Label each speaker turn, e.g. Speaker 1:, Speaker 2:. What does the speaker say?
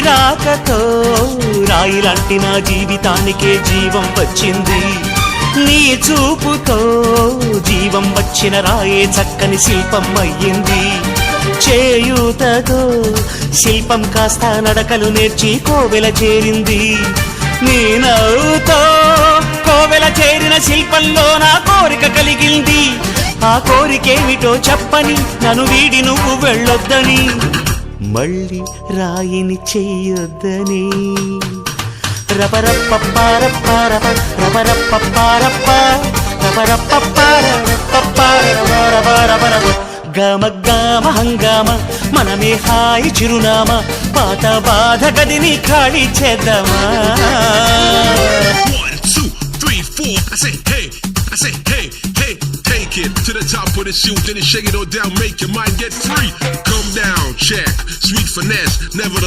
Speaker 1: రాకతో రాయిలాంటి నా జీవితానికే జీవం వచ్చింది. నీ చూపుతో జీవం వచ్చిన రాయే చక్కని శిల్పం అయ్యింది. చేయూతతో శిల్పం కాస్త నడకలు నేర్చి కోవెల చేరింది. నీ నవ్వుతో కోవెల చేరిన శిల్పంలో నా కోరిక కలిగింది. ఆ కోరికేమిటో చెప్పని నన్ను వీడి నువ్వు వెళ్ళొద్దని, మళ్ళీ రాయిని చెయ్యొద్దని. రపరప్పపారప్పారప రపరప్పపారప్ప రపరప్పపారపపారపరపరపరపరప గమ గమ హంగామ మనమే హాయి చిరునామా. పాత బాధ గదిని ఖాళీ చేద్దామా.
Speaker 2: 1 2 3 4 I say hey, I say hey, hey, take it to the top of the shoe, then shake it all down, make your mind get free. Come down, check, sweet finesse, nevertheless.